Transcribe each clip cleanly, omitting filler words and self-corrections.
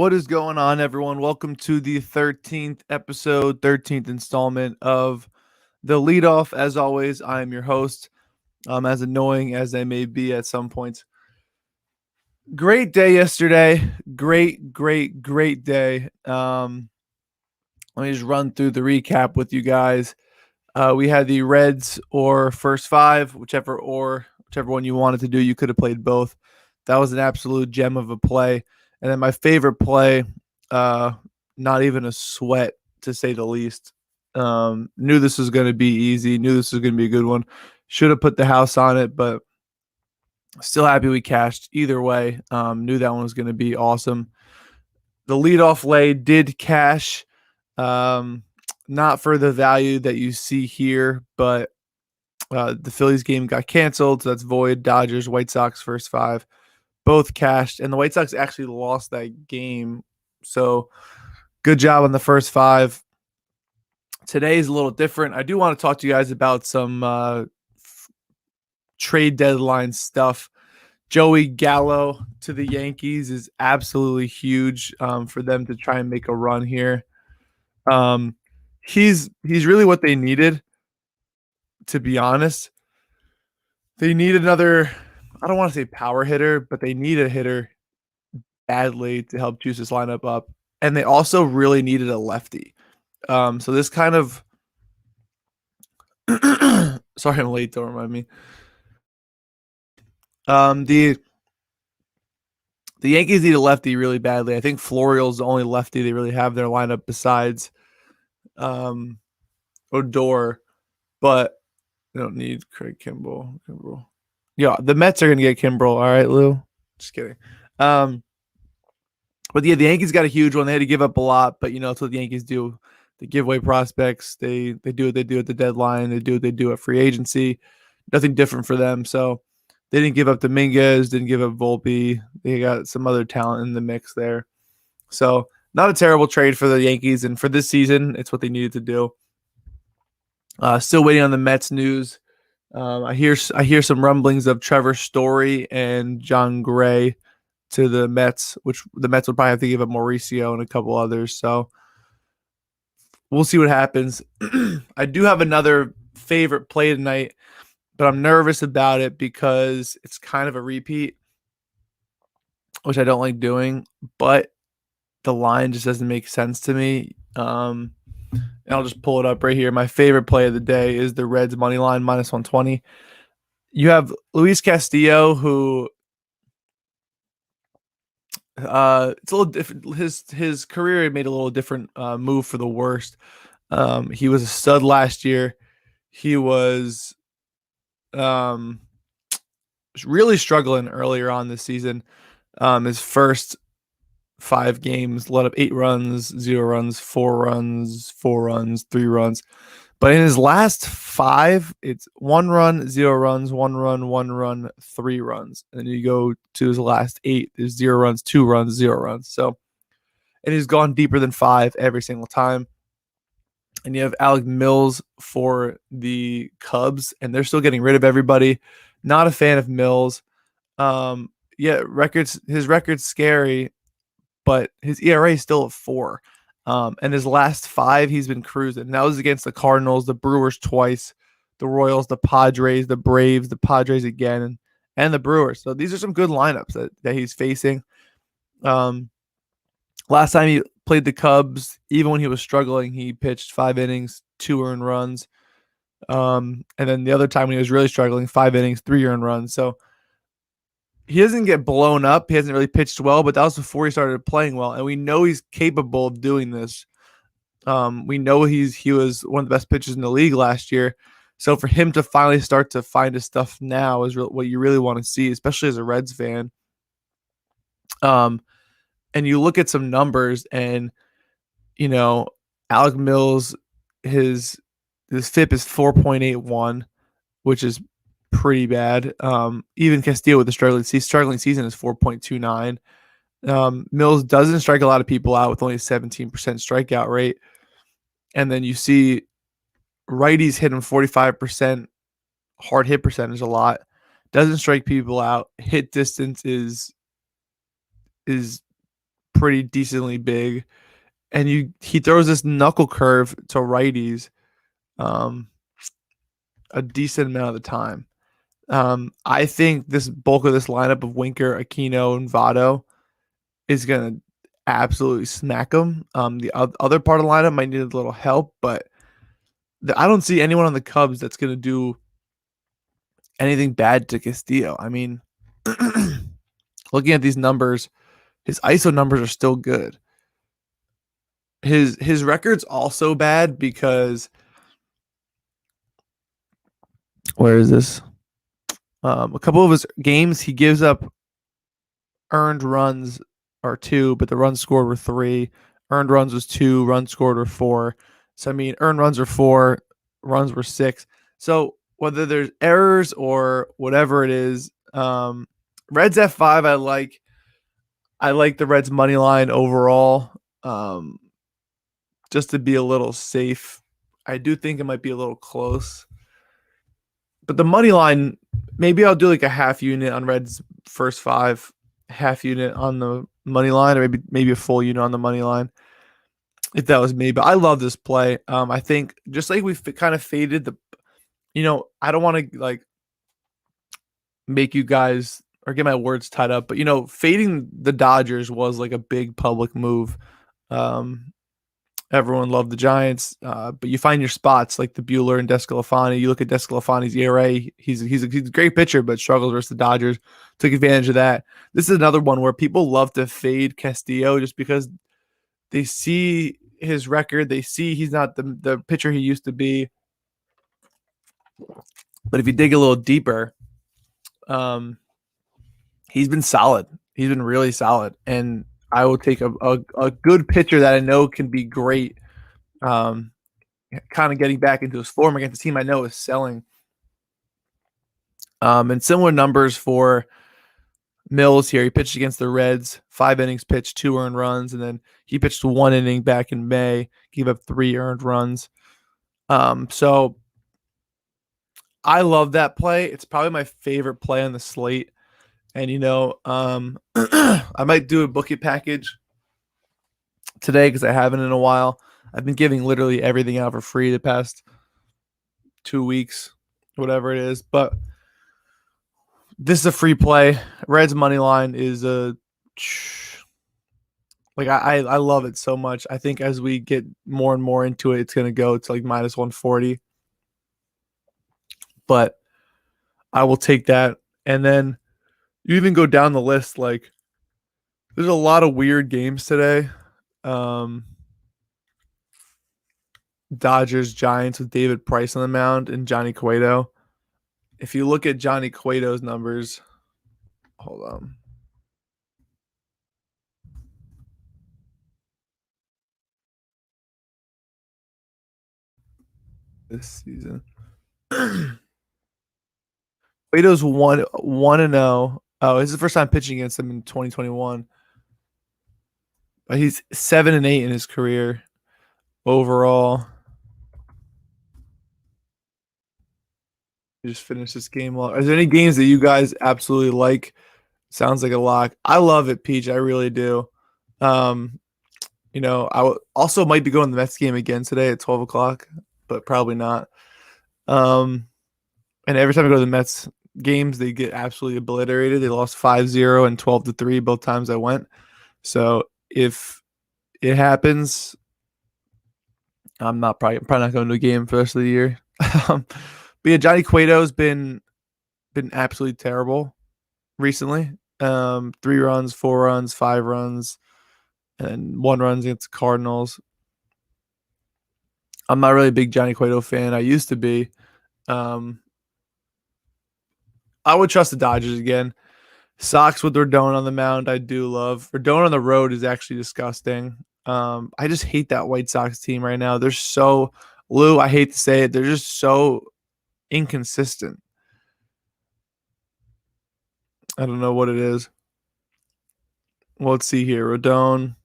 What is going on, everyone? Welcome to the 13th episode, 13th installment of the Leadoff. As always, I am your host, as annoying as I may be at some points. Great day yesterday. Great day. Let me just run through the recap with you guys. We had the Reds or first five, whichever one you wanted to do. You could have played both. That was an absolute gem of a play. And then my favorite play, not even a sweat to say the least. Knew this was going to be easy. Knew this was going to be a good one. Should have put the house on it, but still happy we cashed either way. Knew that one was going to be awesome. The leadoff lay did cash. Not for the value that you see here, but the Phillies game got canceled. So that's void. Dodgers, White Sox, first five, both cashed. And the White Sox actually lost that game. So good job on the first five. Today is a little different. I do want to talk to you guys about some trade deadline stuff. Joey Gallo to the Yankees is absolutely huge for them to try and make a run here. He's really what they needed, to be honest. They need another, I don't want to say power hitter, but they need a hitter badly to help juice this lineup up. And they also really needed a lefty. So this kind of sorry I'm late, don't remind me. The Yankees need a lefty really badly. I think Florial's the only lefty they really have in their lineup besides Odor, but they don't need Craig Kimbrell. Yeah, the Mets are gonna get Kimbrell. All right, Lou. Just kidding. But yeah, the Yankees got a huge one. They had to give up a lot, but that's what the Yankees do. They give away prospects. They do what they do at the deadline. They do what they do at free agency. Nothing different for them. So they didn't give up Dominguez, didn't give up Volpe. They got some other talent in the mix there. So not a terrible trade for the Yankees. And for this season, it's what they needed to do. Still waiting on the Mets news. I hear some rumblings of Trevor Story and John Gray to the Mets, which the Mets would probably have to give up Mauricio and a couple others. So we'll see what happens. I do have another favorite play tonight, but I'm nervous about it because it's kind of a repeat, which I don't like doing, but the line just doesn't make sense to me. And I'll just pull it up right here. My favorite play of the day is the Reds money line minus 120. You have Luis Castillo, who it's a little different. His career made a little different move for the worst. He was a stud last year. He was really struggling earlier on this season. His first 5 games let up 8 runs, 0 runs, 4 runs, 4 runs, 3 runs. But in his last 5, it's 1 run, 0 runs, 1 run, 1 run, 3 runs. And then you go to his last 8, there's 0 runs, 2 runs, 0 runs. So, and he's gone deeper than 5 every single time. And you have Alec Mills for the Cubs, and they're still getting rid of everybody. Not a fan of Mills. His record's scary, but his ERA is still at 4. And his last 5, he's been cruising. And that was against the Cardinals, the Brewers twice, the Royals, the Padres, the Braves, the Padres again, and the Brewers. So these are some good lineups that he's facing. Last time he played the Cubs, even when he was struggling, he pitched 5 innings, 2 earned runs. And then the other time when he was really struggling, 5 innings, 3 earned runs. So he doesn't get blown up. He hasn't really pitched well, but that was before he started playing well. And we know he's capable of doing this. We know he was one of the best pitchers in the league last year. So for him to finally start to find his stuff now is what you really want to see, especially as a Reds fan. And you look at some numbers, and Alec Mills, his FIP is 4.81, which is pretty bad. Even Castillo with the struggling season is 4.29. Mills doesn't strike a lot of people out with only a 17% strikeout rate. And then you see righties hit him 45%, hard hit percentage a lot. Doesn't strike people out. Hit distance is pretty decently big, and he throws this knuckle curve to righties um, a decent amount of the time. I think this bulk of this lineup of Winker, Aquino, and Votto is gonna absolutely smack him. The other part of the lineup might need a little help, but I don't see anyone on the Cubs that's gonna do anything bad to Castillo. I mean, looking at these numbers, his ISO numbers are still good. His record's also bad because where is this? A couple of his games he gives up earned runs are 2, but the runs scored were 3. Earned runs was 2, runs scored were 4. So I mean, earned runs are 4, runs were 6. So whether there's errors or whatever it is, Reds F5 I like. I like the Reds money line overall. Just to be a little safe. I do think it might be a little close. But the money line, maybe I'll do like a half unit on Reds first 5, half unit on the money line, or maybe a full unit on the money line, if that was me. But I love this play. I think just like we've kind of faded the, I don't want to like make you guys or get my words tied up, but fading the Dodgers was like a big public move. Everyone loved the Giants, but you find your spots like the Bueller and Descalafani. You look at Descalafani's ERA; he's a great pitcher, but struggles versus the Dodgers. Took advantage of that. This is another one where people love to fade Castillo just because they see his record, they see he's not the pitcher he used to be. But if you dig a little deeper, he's been solid. He's been really solid, and I will take a good pitcher that I know can be great. Kind of getting back into his form against a team I know is selling. And similar numbers for Mills here. He pitched against the Reds, 5 innings pitched, 2 earned runs, and then he pitched 1 inning back in May, gave up 3 earned runs. So I love that play. It's probably my favorite play on the slate. And I might do a bookie package today because I haven't in a while. I've been giving literally everything out for free the past 2 weeks, whatever it is. But this is a free play. Reds money line is I love it so much. I think as we get more and more into it, it's gonna go to like minus 140. But I will take that. And then you even go down the list, like there's a lot of weird games today. Dodgers, Giants with David Price on the mound and Johnny Cueto. If you look at Johnny Cueto's numbers, hold on. This season. Cueto's 1-0. Oh, this is the first time pitching against him in 2021. But he's 7-8 in his career overall. Just finished this game long. Are there any games that you guys absolutely like? Sounds like a lock. I love it, Peach. I really do. I also might be going to the Mets game again today at 12 o'clock, but probably not. And every time I go to the Mets games, they get absolutely obliterated. They lost 5-0 and 12-3 both times I went. So if it happens, I'm probably not going to a game for the rest of the year. But yeah, Johnny Cueto's been absolutely terrible recently. 3 runs, 4 runs, 5 runs, and 1 run against the Cardinals. I'm not really a big Johnny Cueto fan. I used to be. I would trust the Dodgers again. Sox with Rodon on the mound, I do love. Rodon on the road is actually disgusting. I just hate that White Sox team right now. They're so Lou, I hate to say it, they're just so inconsistent. I don't know what it is. Well, let's see here. Rodon.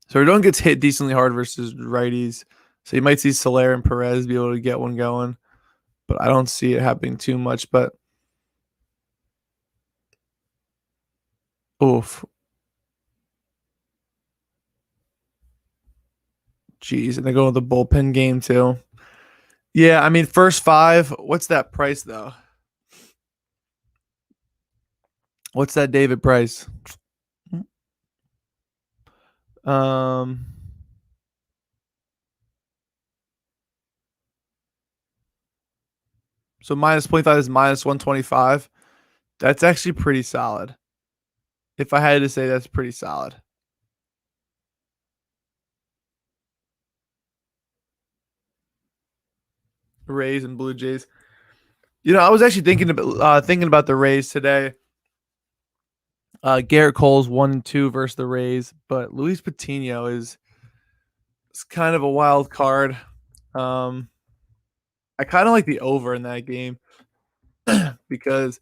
So Rodon gets hit decently hard versus righties. So you might see Soler and Perez be able to get one going. But I don't see it happening too much. But oof. Jeez, and they're going with the bullpen game too. Yeah, I mean, first five. What's that price though? What's that David Price? Um, so minus 0.5 is minus 125. That's actually pretty solid. If I had to say, that's pretty solid. Rays and Blue Jays. I was actually thinking about the Rays today. Garrett Cole's 1-2 versus the Rays, but Luis Patino is kind of a wild card. I kind of like the over in that game because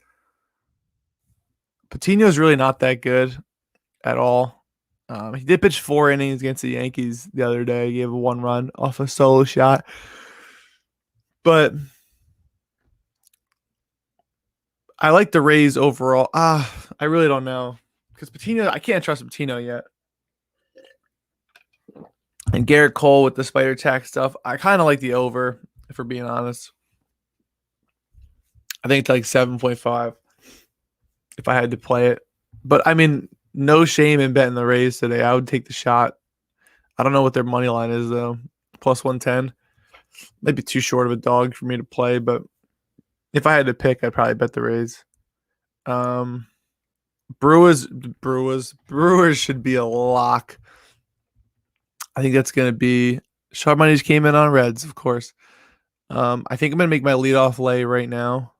Patino is really not that good at all. He did pitch 4 innings against the Yankees the other day. He gave a 1 run off a solo shot, but I like the Rays overall. I really don't know because Patino, I can't trust Patino yet. And Garrett Cole with the spider tack stuff, I kind of like the over, if we're being honest. I think it's like 7.5 if I had to play it. But I mean, no shame in betting the Rays today. I would take the shot. I don't know what their money line is though. Plus 110. Maybe too short of a dog for me to play, but if I had to pick, I'd probably bet the Rays. Brewers should be a lock. I think that's gonna be sharp money just came in on Reds, of course. I think I'm gonna make my leadoff lay right now.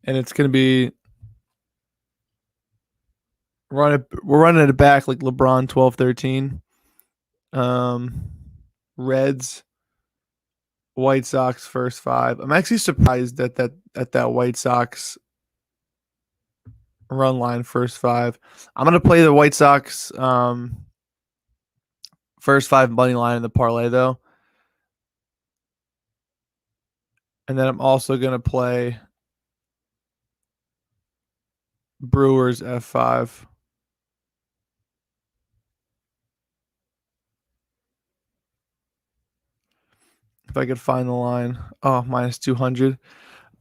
And it's gonna be we're running it back like LeBron 12-13. Reds, White Sox first five. I'm actually surprised at that White Sox run line first five. I'm gonna play the White Sox first five money line in the parlay though. And then I'm also gonna play Brewers F5. If I could find the line. Oh, minus 200.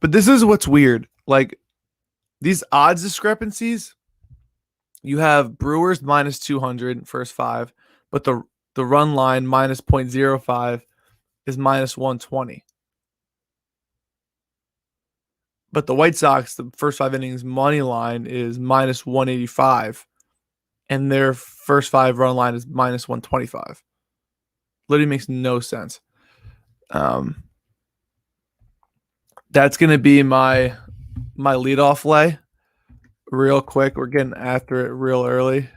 But this is what's weird. Like these odds discrepancies, you have Brewers minus 200 first five, but the run line minus 0.05 is minus 120. But the White Sox, the first 5 innings money line is minus 185, and their first five run line is minus 125. Literally makes no sense. That's gonna be my leadoff lay. Real quick, we're getting after it real early.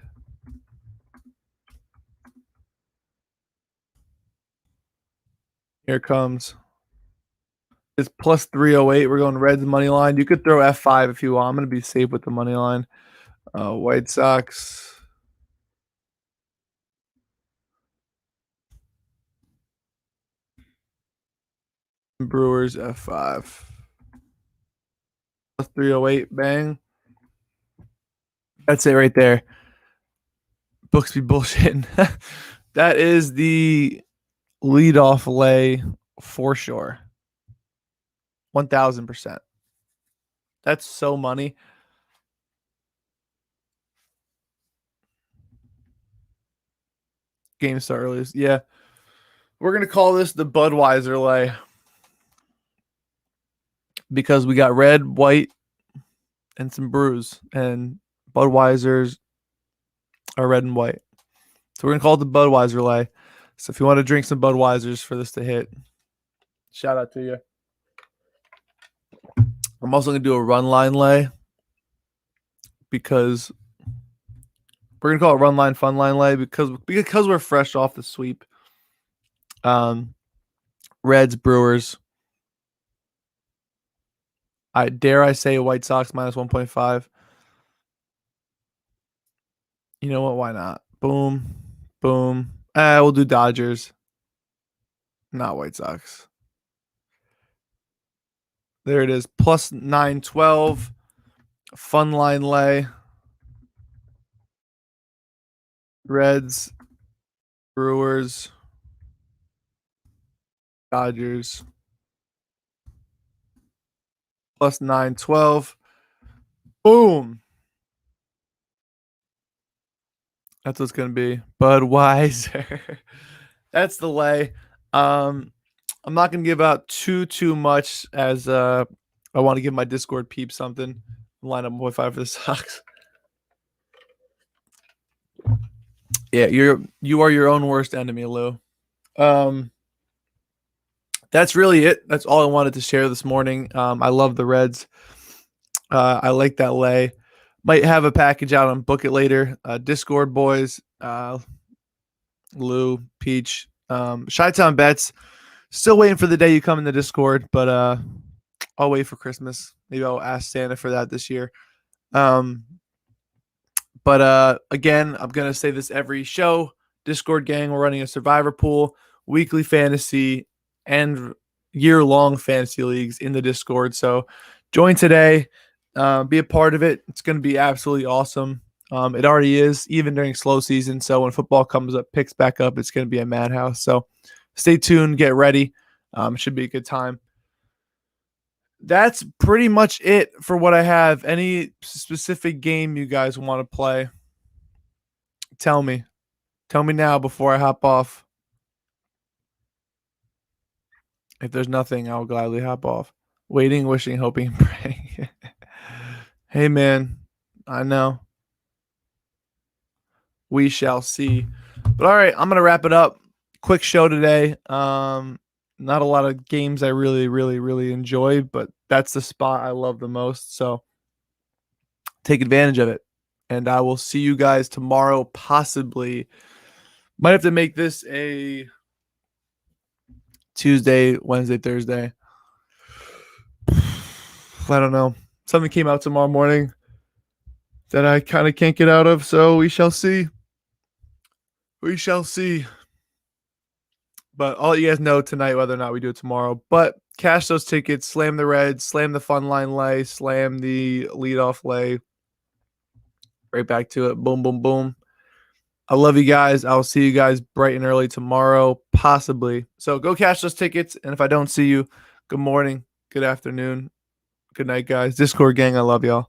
Here it comes. It's plus 308. We're going Reds money line. You could throw F5 if you want. I'm gonna be safe with the money line. White Sox. Brewers F5. Plus 308. Bang. That's it right there. Books be bullshitting. That is the leadoff lay for sure. 1000%. That's so money. Game start early. Yeah. We're going to call this the Budweiser lay because we got red, white, and some brews. And Budweisers are red and white. So we're going to call it the Budweiser lay. So if you want to drink some Budweisers for this to hit, shout out to you. I'm also going to do a run line lay because we're going to call it run line, fun line lay because we're fresh off the sweep. Reds, Brewers. I say White Sox minus 1.5. You know what? Why not? Boom. Boom. We'll do Dodgers. Not White Sox. There it is. Plus 912. Fun line lay. Reds, Brewers, Dodgers, plus 912. Boom. That's what's going to be. Budweiser. That's the lay. I'm not going to give out too much as I want to give my Discord peeps something. Line up 1.5 for the Sox. Yeah, you are your own worst enemy, Lou. That's really it. That's all I wanted to share this morning. I love the Reds. I like that lay. Might have a package out on Book It later. Discord boys, Lou, Peach, Chi-Town Bets. Still waiting for the day you come in the Discord, but I'll wait for Christmas. Maybe I'll ask Santa for that this year. But again, I'm going to say this every show. Discord gang, we're running a survivor pool, weekly fantasy, and year-long fantasy leagues in the Discord. So join today. Be a part of it. It's going to be absolutely awesome. It already is, even during slow season. So when football comes up, picks back up, it's going to be a madhouse. So stay tuned. Get ready. It should be a good time. That's pretty much it for what I have. Any specific game you guys want to play? Tell me. Tell me now before I hop off. If there's nothing, I'll gladly hop off. Waiting, wishing, hoping, praying. Hey, man. I know. We shall see. But all right, I'm going to wrap it up. Quick show today. Not a lot of games I really enjoy, but that's the spot I love the most. So take advantage of it. And I will see you guys tomorrow, possibly. Might have to make this a Tuesday, Wednesday, Thursday. I don't know. Something came out tomorrow morning that I kind of can't get out of, so we shall see. We shall see. But I'll let you guys know tonight whether or not we do it tomorrow. But cash those tickets, slam the Reds, slam the fun line lay, slam the leadoff lay. Right back to it. Boom, boom, boom. I love you guys. I'll see you guys bright and early tomorrow, possibly. So go cash those tickets. And if I don't see you, good morning, good afternoon, good night, guys. Discord gang, I love y'all.